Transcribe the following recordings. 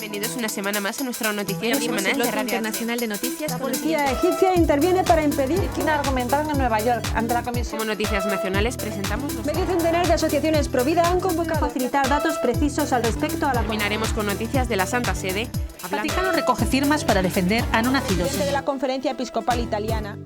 Bienvenidos una semana más a nuestro noticiero semanal de Radio Internacional de Noticias. La policía egipcia interviene para impedir que una argumentaron en Nueva York ante la comisión. Como noticias nacionales presentamos Medio centenar de asociaciones Provida han convocado a facilitar datos precisos al respecto a la... Terminaremos con noticias de la Santa Sede. El Vaticano recoge firmas para defender a no nacidos. Desde la Conferencia Episcopal Italiana.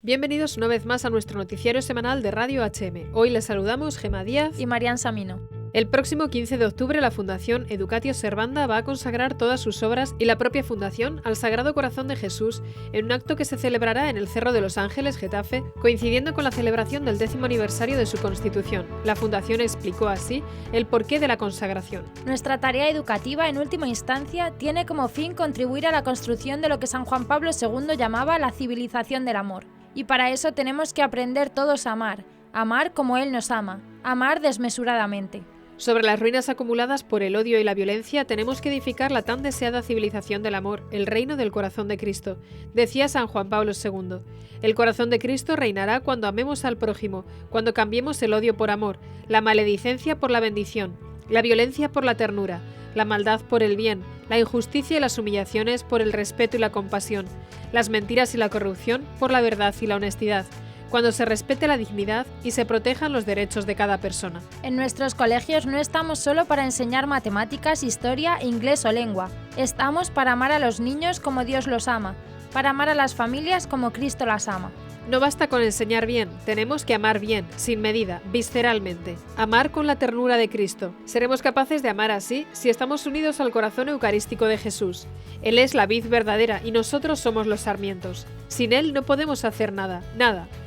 Bienvenidos una vez más a nuestro noticiario semanal de Radio HM. Hoy les saludamos Gemma Díaz y Marian Samino. El próximo 15 de octubre la Fundación Educatio Servanda va a consagrar todas sus obras y la propia Fundación al Sagrado Corazón de Jesús en un acto que se celebrará en el Cerro de los Ángeles, Getafe, coincidiendo con la celebración del 10º aniversario de su constitución. La Fundación explicó así el porqué de la consagración. Nuestra tarea educativa, en última instancia, tiene como fin contribuir a la construcción de lo que San Juan Pablo II llamaba la civilización del amor. Y para eso tenemos que aprender todos a amar como Él nos ama, amar desmesuradamente. Sobre las ruinas acumuladas por el odio y la violencia tenemos que edificar la tan deseada civilización del amor, el reino del corazón de Cristo, decía San Juan Pablo II. El corazón de Cristo reinará cuando amemos al prójimo, cuando cambiemos el odio por amor, la maledicencia por la bendición, la violencia por la ternura, la maldad por el bien, la injusticia y las humillaciones por el respeto y la compasión, las mentiras y la corrupción por la verdad y la honestidad, cuando se respete la dignidad y se protejan los derechos de cada persona. En nuestros colegios no estamos solo para enseñar matemáticas, historia, inglés o lengua. Estamos para amar a los niños como Dios los ama, para amar a las familias como Cristo las ama. No basta con enseñar bien, tenemos que amar bien, sin medida, visceralmente. Amar con la ternura de Cristo. Seremos capaces de amar así si estamos unidos al corazón eucarístico de Jesús. Él es la vid verdadera y nosotros somos los sarmientos. Sin Él no podemos hacer nada,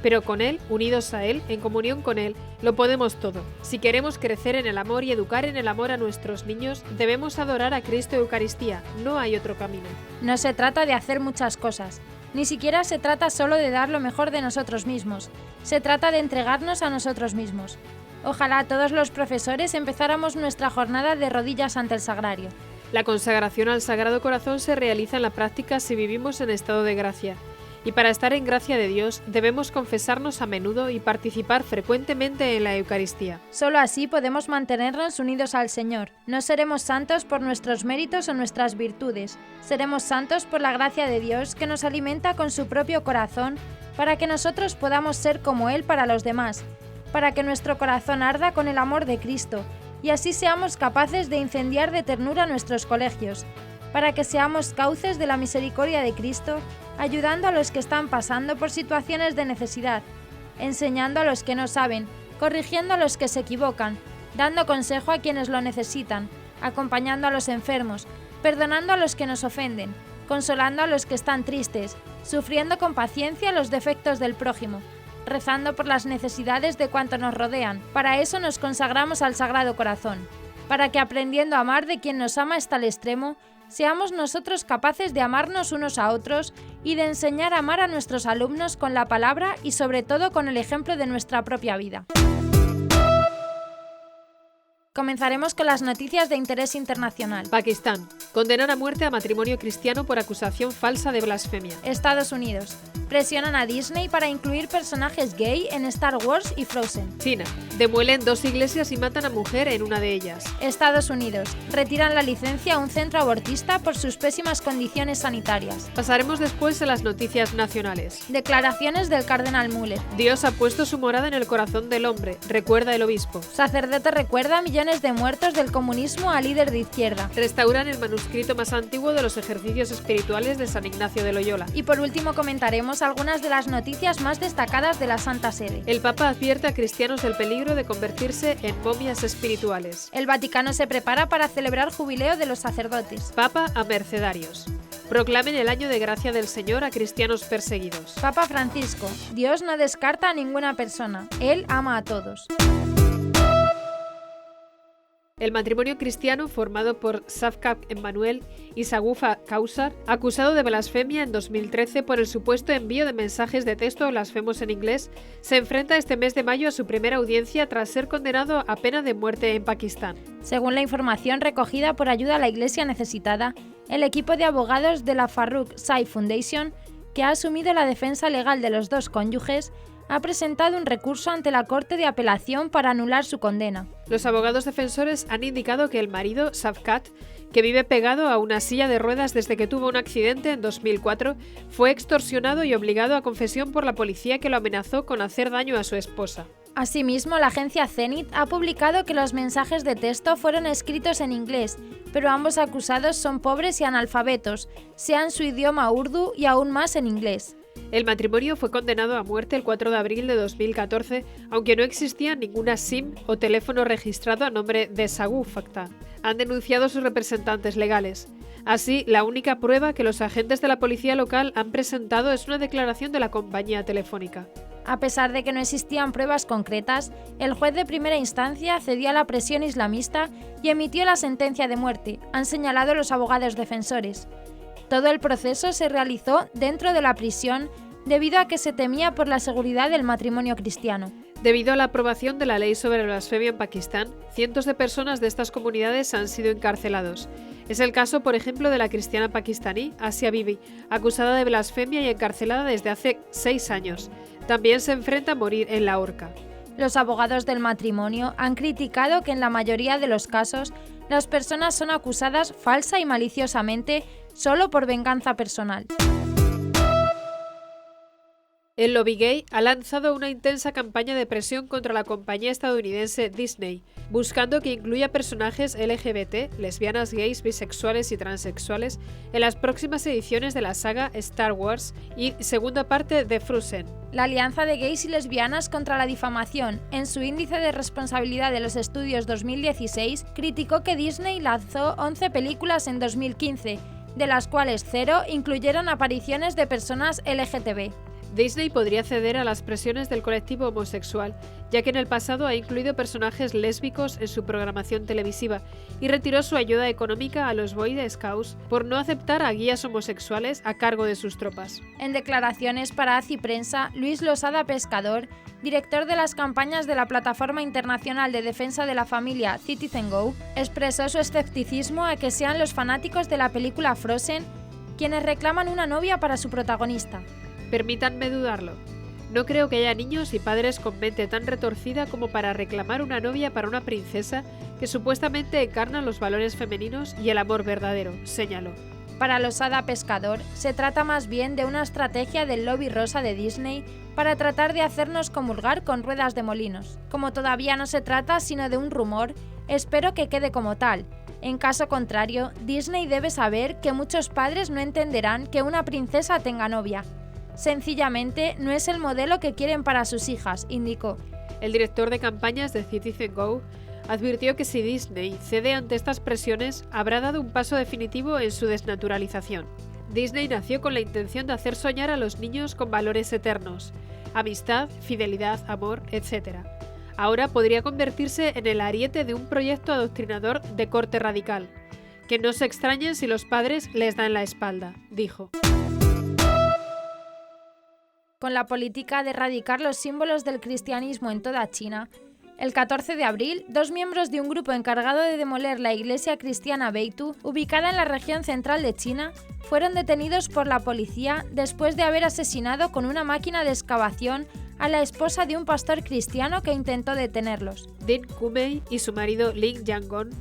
pero con Él, unidos a Él, en comunión con Él, lo podemos todo. Si queremos crecer en el amor y educar en el amor a nuestros niños, debemos adorar a Cristo Eucaristía, no hay otro camino. No se trata de hacer muchas cosas. Ni siquiera se trata solo de dar lo mejor de nosotros mismos, se trata de entregarnos a nosotros mismos. Ojalá todos los profesores empezáramos nuestra jornada de rodillas ante el sagrario. La consagración al Sagrado Corazón se realiza en la práctica si vivimos en estado de gracia. Y para estar en gracia de Dios debemos confesarnos a menudo y participar frecuentemente en la Eucaristía. Solo así podemos mantenernos unidos al Señor. No seremos santos por nuestros méritos o nuestras virtudes. Seremos santos por la gracia de Dios que nos alimenta con su propio corazón para que nosotros podamos ser como Él para los demás, para que nuestro corazón arda con el amor de Cristo y así seamos capaces de incendiar de ternura nuestros colegios, para que seamos cauces de la misericordia de Cristo, ayudando a los que están pasando por situaciones de necesidad, enseñando a los que no saben, corrigiendo a los que se equivocan, dando consejo a quienes lo necesitan, acompañando a los enfermos, perdonando a los que nos ofenden, consolando a los que están tristes, sufriendo con paciencia los defectos del prójimo, rezando por las necesidades de cuantos nos rodean. Para eso nos consagramos al Sagrado Corazón, para que aprendiendo a amar de quien nos ama hasta el extremo, seamos nosotros capaces de amarnos unos a otros y de enseñar a amar a nuestros alumnos con la palabra y sobre todo con el ejemplo de nuestra propia vida. Comenzaremos con las noticias de interés internacional. Pakistán. Condenan a muerte a matrimonio cristiano por acusación falsa de blasfemia. Estados Unidos. Presionan a Disney para incluir personajes gay en Star Wars y Frozen. China. Demuelen 2 iglesias y matan a mujer en una de ellas. Estados Unidos. Retiran la licencia a un centro abortista por sus pésimas condiciones sanitarias. Pasaremos después a las noticias nacionales. Declaraciones del cardenal Müller. Dios ha puesto su morada en el corazón del hombre, recuerda el obispo. Sacerdote recuerda a millones de muertos del comunismo a líder de izquierda. Restauran el manuscrito más antiguo de los ejercicios espirituales de San Ignacio de Loyola. Y por último comentaremos algunas de las noticias más destacadas de la Santa Sede. El Papa advierte a cristianos del peligro de convertirse en momias espirituales. El Vaticano se prepara para celebrar jubileo de los sacerdotes. Papa a mercedarios. Proclamen el año de gracia del Señor a cristianos perseguidos. Papa Francisco. Dios no descarta a ninguna persona. Él ama a todos. El matrimonio cristiano formado por Safkat Emmanuel y Sagufa Kausar, acusado de blasfemia en 2013 por el supuesto envío de mensajes de texto blasfemos en inglés, se enfrenta este mes de mayo a su primera audiencia tras ser condenado a pena de muerte en Pakistán. Según la información recogida por Ayuda a la Iglesia Necesitada, el equipo de abogados de la Farrukh Sai Foundation, que ha asumido la defensa legal de los dos cónyuges, ha presentado un recurso ante la Corte de Apelación para anular su condena. Los abogados defensores han indicado que el marido, Shavkat, que vive pegado a una silla de ruedas desde que tuvo un accidente en 2004, fue extorsionado y obligado a confesión por la policía que lo amenazó con hacer daño a su esposa. Asimismo, la agencia Zenit ha publicado que los mensajes de texto fueron escritos en inglés, pero ambos acusados son pobres y analfabetos, sea en su idioma urdu y aún más en inglés. El matrimonio fue condenado a muerte el 4 de abril de 2014, aunque no existía ninguna SIM o teléfono registrado a nombre de Sagu Fakta. Han denunciado sus representantes legales. Así, la única prueba que los agentes de la policía local han presentado es una declaración de la compañía telefónica. A pesar de que no existían pruebas concretas, el juez de primera instancia cedió a la presión islamista y emitió la sentencia de muerte, han señalado los abogados defensores. Todo el proceso se realizó dentro de la prisión debido a que se temía por la seguridad del matrimonio cristiano. Debido a la aprobación de la ley sobre blasfemia en Pakistán, cientos de personas de estas comunidades han sido encarcelados. Es el caso, por ejemplo, de la cristiana pakistaní Asia Bibi, acusada de blasfemia y encarcelada desde hace 6 años. También se enfrenta a morir en la horca. Los abogados del matrimonio han criticado que en la mayoría de los casos las personas son acusadas falsa y maliciosamente solo por venganza personal. El lobby gay ha lanzado una intensa campaña de presión contra la compañía estadounidense Disney, buscando que incluya personajes LGBT, lesbianas, gays, bisexuales y transexuales en las próximas ediciones de la saga Star Wars y segunda parte de Frozen. La Alianza de Gays y Lesbianas contra la Difamación, en su índice de responsabilidad de los estudios 2016, criticó que Disney lanzó 11 películas en 2015, de las cuales 0 incluyeron apariciones de personas LGTB. Disney podría ceder a las presiones del colectivo homosexual, ya que en el pasado ha incluido personajes lésbicos en su programación televisiva y retiró su ayuda económica a los Boy Scouts por no aceptar a guías homosexuales a cargo de sus tropas. En declaraciones para ACI Prensa, Luis Losada Pescador, director de las campañas de la Plataforma Internacional de Defensa de la Familia Citizen Go, expresó su escepticismo a que sean los fanáticos de la película Frozen quienes reclaman una novia para su protagonista. Permítanme dudarlo. No creo que haya niños y padres con mente tan retorcida como para reclamar una novia para una princesa que supuestamente encarna los valores femeninos y el amor verdadero, señaló. Para Losada Pescador, se trata más bien de una estrategia del lobby rosa de Disney para tratar de hacernos comulgar con ruedas de molinos. Como todavía no se trata sino de un rumor, espero que quede como tal. En caso contrario, Disney debe saber que muchos padres no entenderán que una princesa tenga novia. Sencillamente, no es el modelo que quieren para sus hijas, indicó. El director de campañas de Citizen Go advirtió que si Disney cede ante estas presiones, habrá dado un paso definitivo en su desnaturalización. Disney nació con la intención de hacer soñar a los niños con valores eternos, amistad, fidelidad, amor, etc. Ahora podría convertirse en el ariete de un proyecto adoctrinador de corte radical. Que no se extrañen si los padres les dan la espalda, dijo. Con la política de erradicar los símbolos del cristianismo en toda China, el 14 de abril, 2 miembros de un grupo encargado de demoler la iglesia cristiana Beitu, ubicada en la región central de China, fueron detenidos por la policía después de haber asesinado con una máquina de excavación a la esposa de un pastor cristiano que intentó detenerlos. Din Kumei y su marido Ling Yangon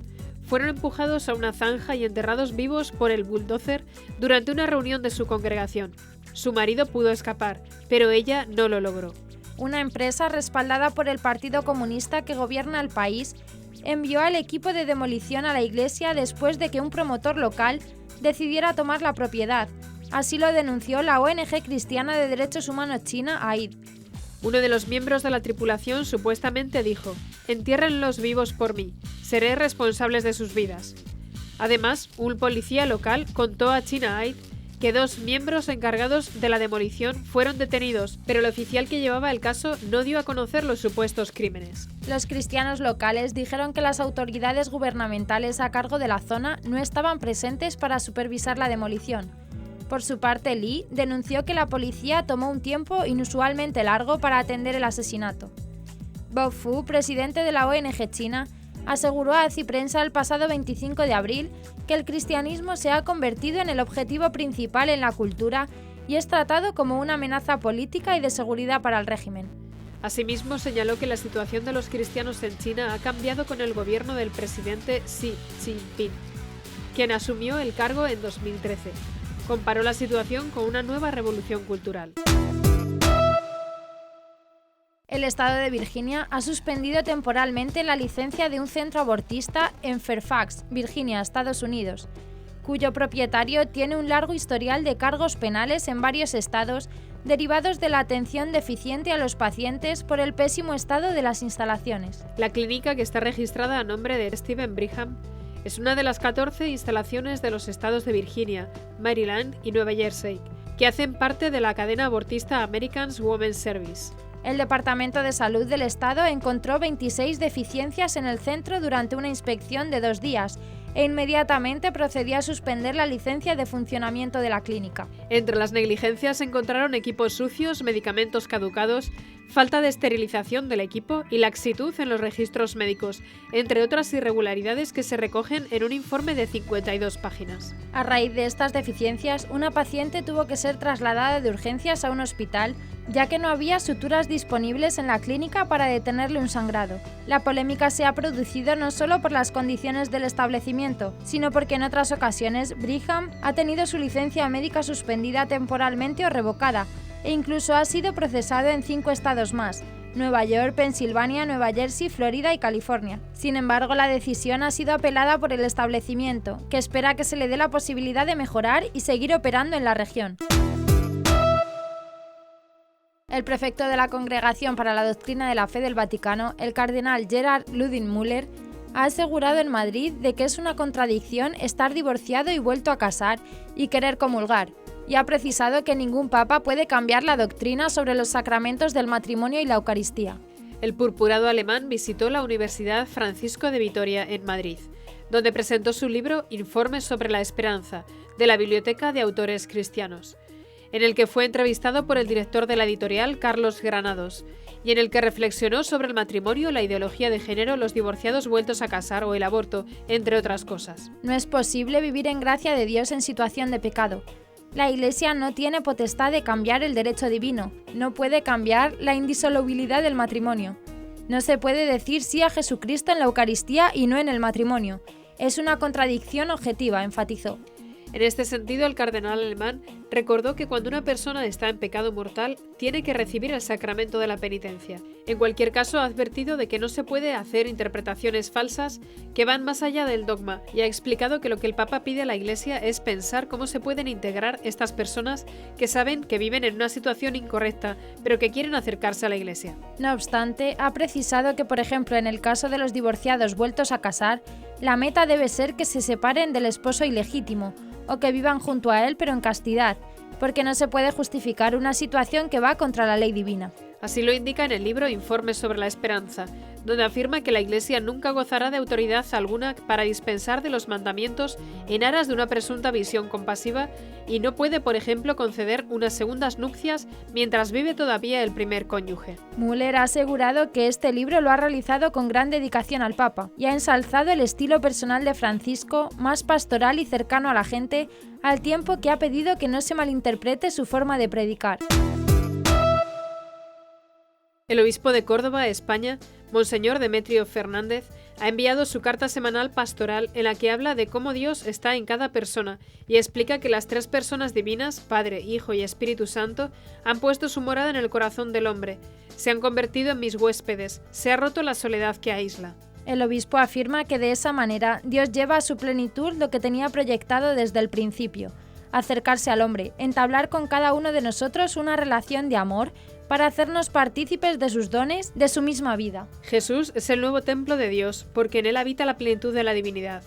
fueron empujados a una zanja y enterrados vivos por el bulldozer durante una reunión de su congregación. Su marido pudo escapar, pero ella no lo logró. Una empresa respaldada por el Partido Comunista que gobierna el país envió al equipo de demolición a la iglesia después de que un promotor local decidiera tomar la propiedad. Así lo denunció la ONG cristiana de derechos humanos china, AID. Uno de los miembros de la tripulación supuestamente dijo: «Entiérrenlos vivos por mí, seré responsables de sus vidas». Además, un policía local contó a China AID que 2 miembros encargados de la demolición fueron detenidos, pero el oficial que llevaba el caso no dio a conocer los supuestos crímenes. Los cristianos locales dijeron que las autoridades gubernamentales a cargo de la zona no estaban presentes para supervisar la demolición. Por su parte, Lee denunció que la policía tomó un tiempo inusualmente largo para atender el asesinato. Bob Fu, presidente de la ONG china, aseguró a ACI Prensa el pasado 25 de abril que el cristianismo se ha convertido en el objetivo principal en la cultura y es tratado como una amenaza política y de seguridad para el régimen. Asimismo, señaló que la situación de los cristianos en China ha cambiado con el gobierno del presidente Xi Jinping, quien asumió el cargo en 2013. Comparó la situación con una nueva revolución cultural. El estado de Virginia ha suspendido temporalmente la licencia de un centro abortista en Fairfax, Virginia, Estados Unidos, cuyo propietario tiene un largo historial de cargos penales en varios estados derivados de la atención deficiente a los pacientes por el pésimo estado de las instalaciones. La clínica, que está registrada a nombre de Stephen Brigham, es una de las 14 instalaciones de los estados de Virginia, Maryland y Nueva Jersey, que hacen parte de la cadena abortista American Women's Service. El Departamento de Salud del Estado encontró 26 deficiencias en el centro durante una inspección de 2 días e inmediatamente procedió a suspender la licencia de funcionamiento de la clínica. Entre las negligencias se encontraron equipos sucios, medicamentos caducados, falta de esterilización del equipo y laxitud en los registros médicos, entre otras irregularidades que se recogen en un informe de 52 páginas. A raíz de estas deficiencias, una paciente tuvo que ser trasladada de urgencias a un hospital, ya que no había suturas disponibles en la clínica para detenerle un sangrado. La polémica se ha producido no solo por las condiciones del establecimiento, sino porque en otras ocasiones Brigham ha tenido su licencia médica suspendida temporalmente o revocada, e incluso ha sido procesado en 5 estados más: Nueva York, Pensilvania, Nueva Jersey, Florida y California. Sin embargo, la decisión ha sido apelada por el establecimiento, que espera que se le dé la posibilidad de mejorar y seguir operando en la región. El prefecto de la Congregación para la Doctrina de la Fe del Vaticano, el cardenal Gerhard Ludwig-Müller, ha asegurado en Madrid de que es una contradicción estar divorciado y vuelto a casar y querer comulgar, y ha precisado que ningún papa puede cambiar la doctrina sobre los sacramentos del matrimonio y la Eucaristía. El purpurado alemán visitó la Universidad Francisco de Vitoria en Madrid, donde presentó su libro Informes sobre la Esperanza, de la Biblioteca de Autores Cristianos, en el que fue entrevistado por el director de la editorial, Carlos Granados, y en el que reflexionó sobre el matrimonio, la ideología de género, los divorciados vueltos a casar o el aborto, entre otras cosas. No es posible vivir en gracia de Dios en situación de pecado. La Iglesia no tiene potestad de cambiar el derecho divino, no puede cambiar la indisolubilidad del matrimonio. No se puede decir sí a Jesucristo en la Eucaristía y no en el matrimonio. Es una contradicción objetiva, enfatizó. En este sentido, el cardenal alemán recordó que cuando una persona está en pecado mortal, tiene que recibir el sacramento de la penitencia. En cualquier caso, ha advertido de que no se puede hacer interpretaciones falsas que van más allá del dogma, y ha explicado que lo que el Papa pide a la Iglesia es pensar cómo se pueden integrar estas personas que saben que viven en una situación incorrecta, pero que quieren acercarse a la Iglesia. No obstante, ha precisado que, por ejemplo, en el caso de los divorciados vueltos a casar, la meta debe ser que se separen del esposo ilegítimo, o que vivan junto a él pero en castidad, porque no se puede justificar una situación que va contra la ley divina. Así lo indica en el libro Informes sobre la Esperanza, donde afirma que la Iglesia nunca gozará de autoridad alguna para dispensar de los mandamientos en aras de una presunta visión compasiva y no puede, por ejemplo, conceder unas segundas nupcias mientras vive todavía el primer cónyuge. Müller ha asegurado que este libro lo ha realizado con gran dedicación al Papa y ha ensalzado el estilo personal de Francisco, más pastoral y cercano a la gente, al tiempo que ha pedido que no se malinterprete su forma de predicar. El obispo de Córdoba, España, Monseñor Demetrio Fernández, ha enviado su carta semanal pastoral en la que habla de cómo Dios está en cada persona y explica que las 3 personas divinas, Padre, Hijo y Espíritu Santo, han puesto su morada en el corazón del hombre, se han convertido en mis huéspedes, se ha roto la soledad que aísla. El obispo afirma que de esa manera Dios lleva a su plenitud lo que tenía proyectado desde el principio: acercarse al hombre, entablar con cada uno de nosotros una relación de amor para hacernos partícipes de sus dones, de su misma vida. Jesús es el nuevo templo de Dios, porque en él habita la plenitud de la divinidad.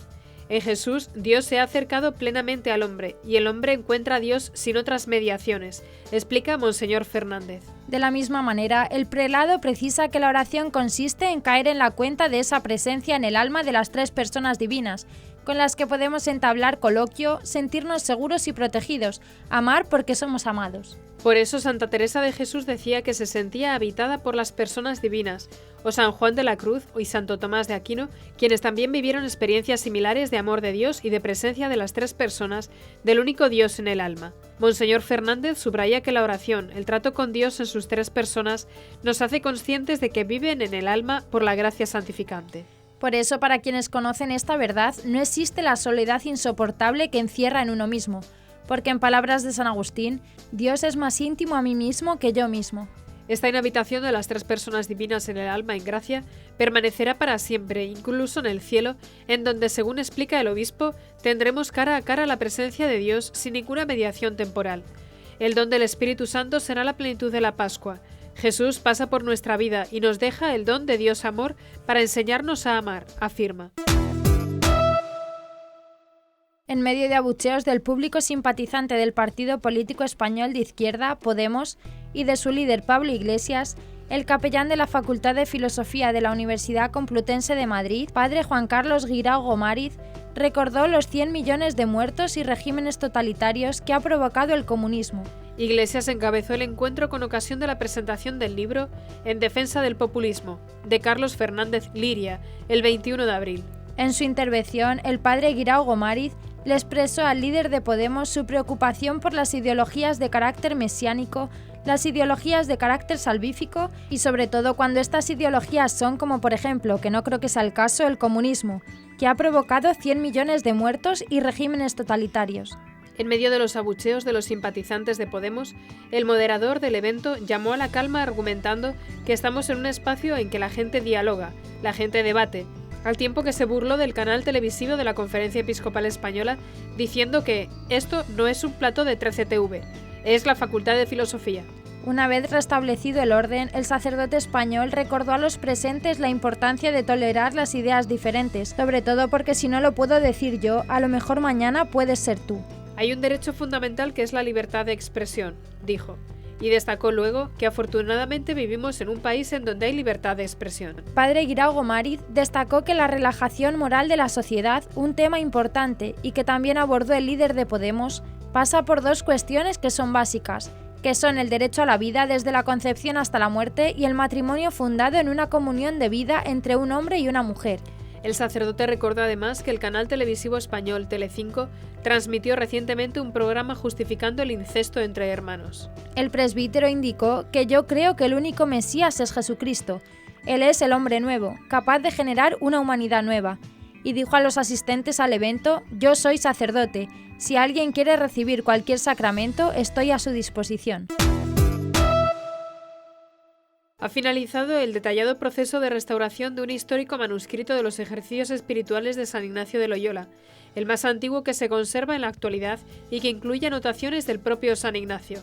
En Jesús, Dios se ha acercado plenamente al hombre, y el hombre encuentra a Dios sin otras mediaciones, explica Monseñor Fernández. De la misma manera, el prelado precisa que la oración consiste en caer en la cuenta de esa presencia en el alma de las 3 personas divinas, con las que podemos entablar coloquio, sentirnos seguros y protegidos, amar porque somos amados. Por eso Santa Teresa de Jesús decía que se sentía habitada por las personas divinas, o San Juan de la Cruz y Santo Tomás de Aquino, quienes también vivieron experiencias similares de amor de Dios y de presencia de las 3 personas del único Dios en el alma. Monseñor Fernández subraya que la oración, el trato con Dios en sus tres personas nos hace conscientes de que viven en el alma por la gracia santificante. Por eso, para quienes conocen esta verdad, no existe la soledad insoportable que encierra en uno mismo, porque en palabras de San Agustín, Dios es más íntimo a mí mismo que yo mismo. Esta inhabitación de las tres personas divinas en el alma en gracia permanecerá para siempre, incluso en el cielo, en donde, según explica el obispo, tendremos cara a cara la presencia de Dios sin ninguna mediación temporal. El don del Espíritu Santo será la plenitud de la Pascua. Jesús pasa por nuestra vida y nos deja el don de Dios amor para enseñarnos a amar, afirma. En medio de abucheos del público simpatizante del partido político español de izquierda, Podemos, y de su líder Pablo Iglesias, el capellán de la Facultad de Filosofía de la Universidad Complutense de Madrid, padre Juan Carlos Guirao Gomariz, recordó los 100 millones de muertos y regímenes totalitarios que ha provocado el comunismo. Iglesias encabezó el encuentro con ocasión de la presentación del libro En defensa del populismo, de Carlos Fernández Liria, el 21 de abril. En su intervención, el padre Guirao Gomariz le expresó al líder de Podemos su preocupación por las ideologías de carácter mesiánico, las ideologías de carácter salvífico y sobre todo cuando estas ideologías son como por ejemplo, que no creo que sea el caso, el comunismo, que ha provocado 100 millones de muertos y regímenes totalitarios. En medio de los abucheos de los simpatizantes de Podemos, el moderador del evento llamó a la calma argumentando que estamos en un espacio en que la gente dialoga, la gente debate, al tiempo que se burló del canal televisivo de la Conferencia Episcopal Española diciendo que esto no es un plato de 13TV, es la Facultad de Filosofía. Una vez restablecido el orden, el sacerdote español recordó a los presentes la importancia de tolerar las ideas diferentes, sobre todo porque si no lo puedo decir yo, a lo mejor mañana puedes ser tú. Hay un derecho fundamental que es la libertad de expresión, dijo, y destacó luego que afortunadamente vivimos en un país en donde hay libertad de expresión. Padre Guirao Gomariz destacó que la relajación moral de la sociedad, un tema importante y que también abordó el líder de Podemos, pasa por dos cuestiones que son básicas, que son el derecho a la vida desde la concepción hasta la muerte y el matrimonio fundado en una comunión de vida entre un hombre y una mujer. El sacerdote recordó además que el canal televisivo español Telecinco transmitió recientemente un programa justificando el incesto entre hermanos. El presbítero indicó que yo creo que el único Mesías es Jesucristo. Él es el hombre nuevo, capaz de generar una humanidad nueva. Y dijo a los asistentes al evento, yo soy sacerdote, si alguien quiere recibir cualquier sacramento, estoy a su disposición. Ha finalizado el detallado proceso de restauración de un histórico manuscrito de los ejercicios espirituales de San Ignacio de Loyola, el más antiguo que se conserva en la actualidad y que incluye anotaciones del propio San Ignacio.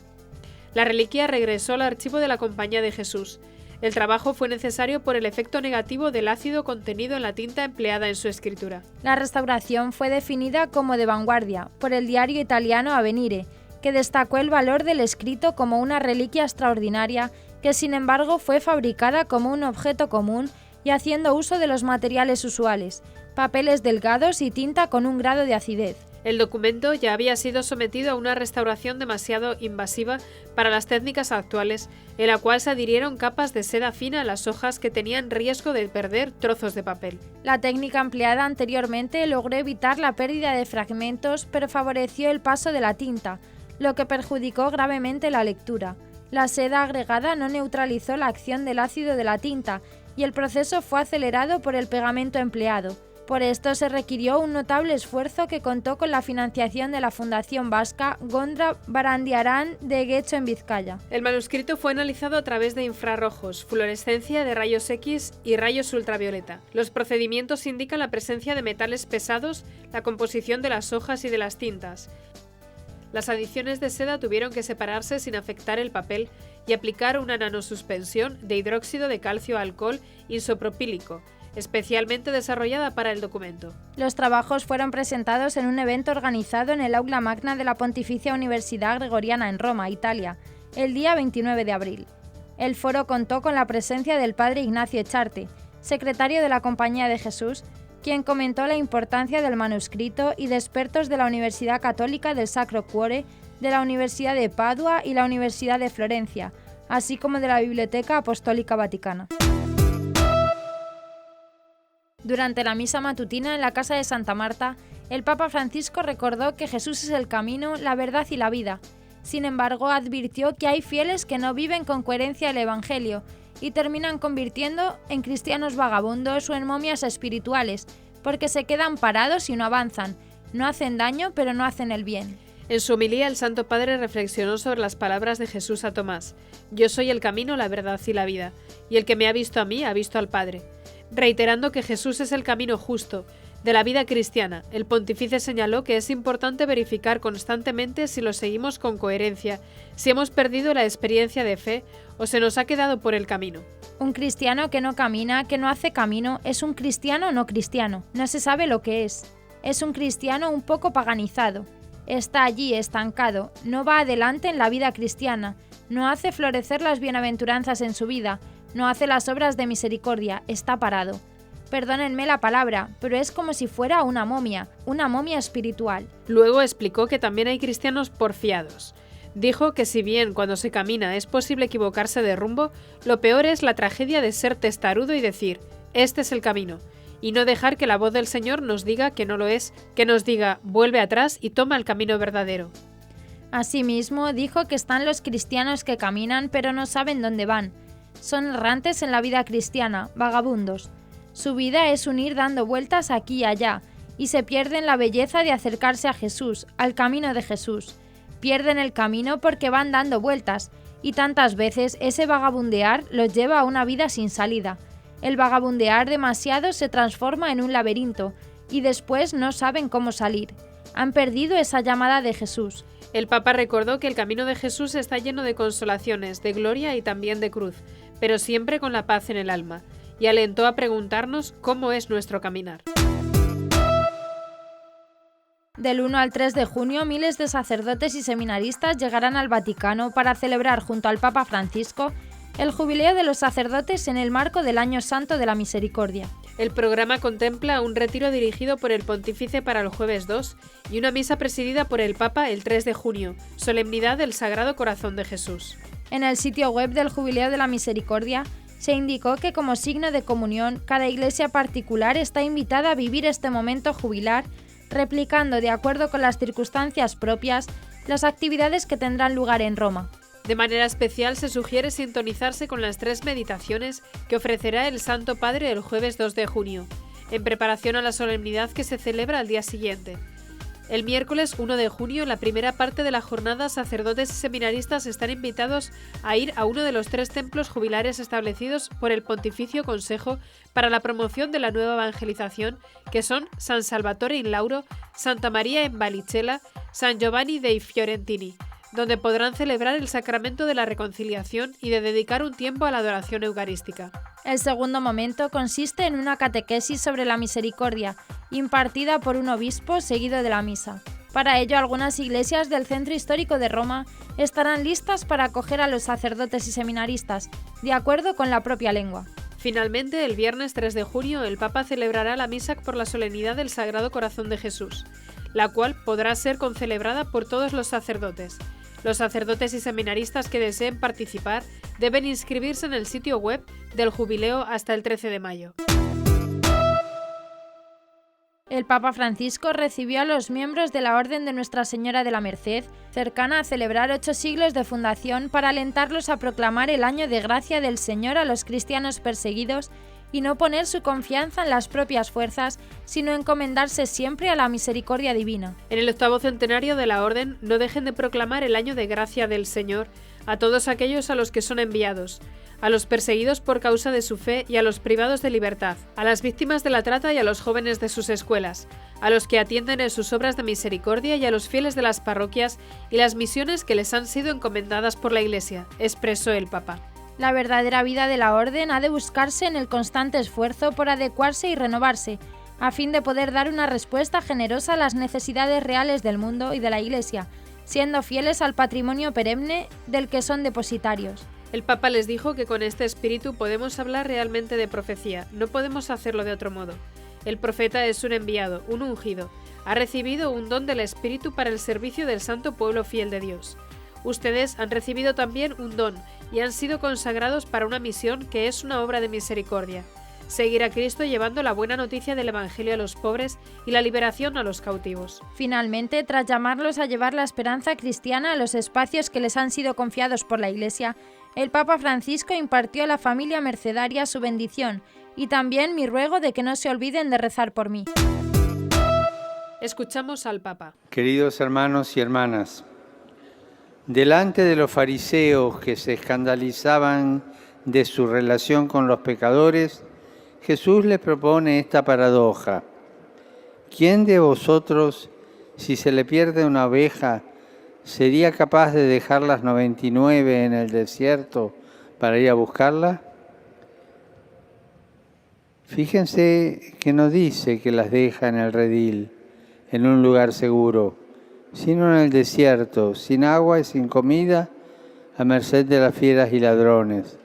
La reliquia regresó al archivo de la Compañía de Jesús. El trabajo fue necesario por el efecto negativo del ácido contenido en la tinta empleada en su escritura. La restauración fue definida como de vanguardia por el diario italiano Avvenire, que destacó el valor del escrito como una reliquia extraordinaria que sin embargo fue fabricada como un objeto común y haciendo uso de los materiales usuales, papeles delgados y tinta con un grado de acidez. El documento ya había sido sometido a una restauración demasiado invasiva para las técnicas actuales, en la cual se adhirieron capas de seda fina a las hojas que tenían riesgo de perder trozos de papel. La técnica empleada anteriormente logró evitar la pérdida de fragmentos, pero favoreció el paso de la tinta, lo que perjudicó gravemente la lectura. La seda agregada no neutralizó la acción del ácido de la tinta y el proceso fue acelerado por el pegamento empleado. Por esto se requirió un notable esfuerzo que contó con la financiación de la Fundación Vasca Gondra Barandiaran de Guecho en Vizcaya. El manuscrito fue analizado a través de infrarrojos, fluorescencia de rayos X y rayos ultravioleta. Los procedimientos indican la presencia de metales pesados, la composición de las hojas y de las tintas. Las adiciones de seda tuvieron que separarse sin afectar el papel y aplicar una nanosuspensión de hidróxido de calcio alcohol isopropílico, especialmente desarrollada para el documento. Los trabajos fueron presentados en un evento organizado en el Aula Magna de la Pontificia Universidad Gregoriana en Roma, Italia, el día 29 de abril. El foro contó con la presencia del padre Ignacio Echarte, secretario de la Compañía de Jesús, quien comentó la importancia del manuscrito y de expertos de la Universidad Católica del Sacro Cuore, de la Universidad de Padua y la Universidad de Florencia, así como de la Biblioteca Apostólica Vaticana. Durante la misa matutina en la casa de Santa Marta, el Papa Francisco recordó que Jesús es el camino, la verdad y la vida. Sin embargo, advirtió que hay fieles que no viven con coherencia el Evangelio y terminan convirtiendo en cristianos vagabundos o en momias espirituales, porque se quedan parados y no avanzan, no hacen daño pero no hacen el bien. En su homilía, el Santo Padre reflexionó sobre las palabras de Jesús a Tomás: «Yo soy el camino, la verdad y la vida, y el que me ha visto a mí ha visto al Padre», reiterando que Jesús es el camino justo de la vida cristiana. El pontífice señaló que es importante verificar constantemente si lo seguimos con coherencia, si hemos perdido la experiencia de fe o se nos ha quedado por el camino. Un cristiano que no camina, que no hace camino, es un cristiano no cristiano. No se sabe lo que es. Es un cristiano un poco paganizado. Está allí estancado, no va adelante en la vida cristiana, no hace florecer las bienaventuranzas en su vida, no hace las obras de misericordia, está parado. Perdónenme la palabra, pero es como si fuera una momia espiritual. Luego explicó que también hay cristianos porfiados. Dijo que si bien cuando se camina es posible equivocarse de rumbo, lo peor es la tragedia de ser testarudo y decir: «Este es el camino», y no dejar que la voz del Señor nos diga que no lo es, que nos diga: «Vuelve atrás y toma el camino verdadero». Asimismo, dijo que están los cristianos que caminan pero no saben dónde van. Son errantes en la vida cristiana, vagabundos. Su vida es un ir dando vueltas aquí y allá, y se pierden la belleza de acercarse a Jesús, al camino de Jesús. Pierden el camino porque van dando vueltas, y tantas veces ese vagabundear los lleva a una vida sin salida. El vagabundear demasiado se transforma en un laberinto, y después no saben cómo salir. Han perdido esa llamada de Jesús. El Papa recordó que el camino de Jesús está lleno de consolaciones, de gloria y también de cruz, pero siempre con la paz en el alma, y alentó a preguntarnos cómo es nuestro caminar. Del 1 al 3 de junio, miles de sacerdotes y seminaristas llegarán al Vaticano para celebrar junto al Papa Francisco el jubileo de los sacerdotes en el marco del Año Santo de la Misericordia. El programa contempla un retiro dirigido por el Pontífice para el jueves 2 y una misa presidida por el Papa el 3 de junio, solemnidad del Sagrado Corazón de Jesús. En el sitio web del Jubileo de la Misericordia se indicó que como signo de comunión, cada iglesia particular está invitada a vivir este momento jubilar, replicando de acuerdo con las circunstancias propias las actividades que tendrán lugar en Roma. De manera especial se sugiere sintonizarse con las 3 meditaciones que ofrecerá el Santo Padre el jueves 2 de junio, en preparación a la solemnidad que se celebra al día siguiente. El miércoles 1 de junio, en la primera parte de la jornada, sacerdotes y seminaristas están invitados a ir a uno de los 3 templos jubilares establecidos por el Pontificio Consejo para la promoción de la nueva evangelización, que son San Salvatore in Lauro, Santa María in Vallicella, San Giovanni dei Fiorentini, donde podrán celebrar el sacramento de la reconciliación y de dedicar un tiempo a la adoración eucarística. El segundo momento consiste en una catequesis sobre la misericordia, impartida por un obispo seguido de la misa. Para ello, algunas iglesias del centro histórico de Roma estarán listas para acoger a los sacerdotes y seminaristas, de acuerdo con la propia lengua. Finalmente, el viernes 3 de junio, el Papa celebrará la misa por la solemnidad del Sagrado Corazón de Jesús, la cual podrá ser concelebrada por todos los sacerdotes. Los sacerdotes y seminaristas que deseen participar deben inscribirse en el sitio web del jubileo hasta el 13 de mayo. El Papa Francisco recibió a los miembros de la Orden de Nuestra Señora de la Merced, cercana a celebrar 8 siglos de fundación, para alentarlos a proclamar el año de gracia del Señor a los cristianos perseguidos y no poner su confianza en las propias fuerzas, sino encomendarse siempre a la misericordia divina. En el 8º centenario de la Orden, no dejen de proclamar el año de gracia del Señor a todos aquellos a los que son enviados, a los perseguidos por causa de su fe y a los privados de libertad, a las víctimas de la trata y a los jóvenes de sus escuelas, a los que atienden en sus obras de misericordia y a los fieles de las parroquias y las misiones que les han sido encomendadas por la Iglesia, expresó el Papa. La verdadera vida de la Orden ha de buscarse en el constante esfuerzo por adecuarse y renovarse, a fin de poder dar una respuesta generosa a las necesidades reales del mundo y de la Iglesia, siendo fieles al patrimonio perenne del que son depositarios. El Papa les dijo que con este espíritu podemos hablar realmente de profecía, no podemos hacerlo de otro modo. El profeta es un enviado, un ungido, ha recibido un don del Espíritu para el servicio del santo pueblo fiel de Dios. Ustedes han recibido también un don y han sido consagrados para una misión que es una obra de misericordia. seguir a Cristo llevando la buena noticia del Evangelio a los pobres y la liberación a los cautivos. Finalmente, tras llamarlos a llevar la esperanza cristiana a los espacios que les han sido confiados por la Iglesia, el Papa Francisco impartió a la familia mercedaria su bendición y también mi ruego de que no se olviden de rezar por mí. Escuchamos al Papa. Queridos hermanos y hermanas, delante de los fariseos que se escandalizaban de su relación con los pecadores, Jesús les propone esta paradoja. ¿Quién de vosotros, si se le pierde una oveja, sería capaz de dejar las 99 en el desierto para ir a buscarla? Fíjense que no dice que las deja en el redil, en un lugar seguro, sino en el desierto, sin agua y sin comida, a merced de las fieras y ladrones.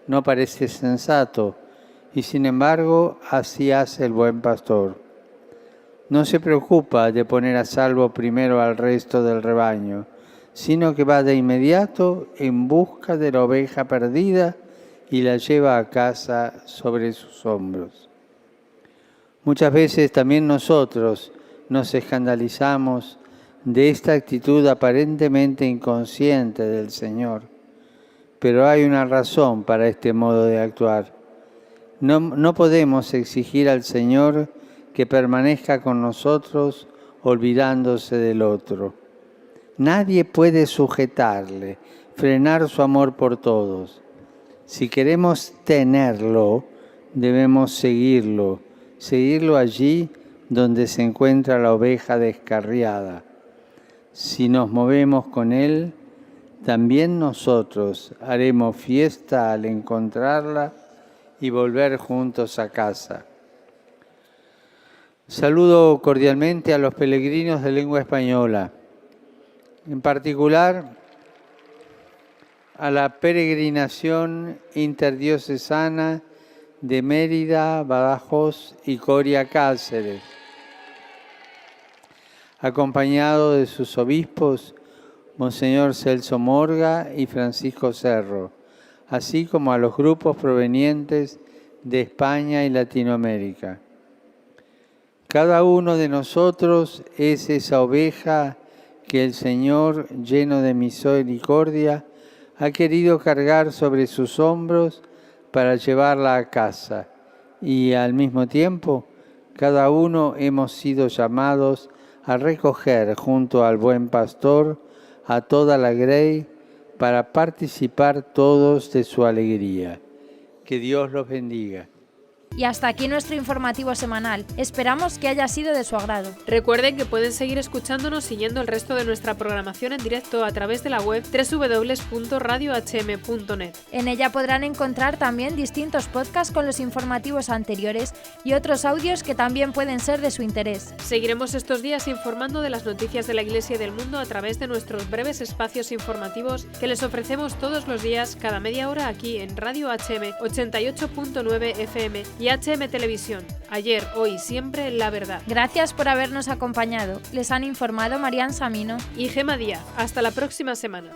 No parece sensato, y sin embargo así hace el buen pastor. No se preocupa de poner a salvo primero al resto del rebaño, sino que va de inmediato en busca de la oveja perdida y la lleva a casa sobre sus hombros. Muchas veces también nosotros nos escandalizamos de esta actitud aparentemente inconsciente del Señor, pero hay una razón para este modo de actuar. No podemos exigir al Señor que permanezca con nosotros olvidándose del otro. Nadie puede sujetarle, frenar su amor por todos. Si queremos tenerlo, debemos seguirlo allí donde se encuentra la oveja descarriada. Si nos movemos con Él, también nosotros haremos fiesta al encontrarla y volver juntos a casa. Saludo cordialmente a los peregrinos de lengua española, en particular a la peregrinación interdiocesana de Mérida, Badajoz y Coria Cáceres, acompañado de sus obispos, Monseñor Celso Morga y Francisco Cerro, así como a los grupos provenientes de España y Latinoamérica. Cada uno de nosotros es esa oveja que el Señor, lleno de misericordia, ha querido cargar sobre sus hombros para llevarla a casa. Y al mismo tiempo, cada uno hemos sido llamados a recoger junto al buen pastor a toda la grey para participar todos de su alegría. Que Dios los bendiga. Y hasta aquí nuestro informativo semanal. Esperamos que haya sido de su agrado. Recuerden que pueden seguir escuchándonos siguiendo el resto de nuestra programación en directo a través de la web www.radiohm.net. En ella podrán encontrar también distintos podcasts con los informativos anteriores y otros audios que también pueden ser de su interés. Seguiremos estos días informando de las noticias de la Iglesia y del mundo a través de nuestros breves espacios informativos que les ofrecemos todos los días, cada media hora aquí en Radio HM 88.9 FM y HM Televisión. Ayer, hoy, siempre, la verdad. Gracias por habernos acompañado. Les han informado Marian Samino y Gema Díaz. Hasta la próxima semana.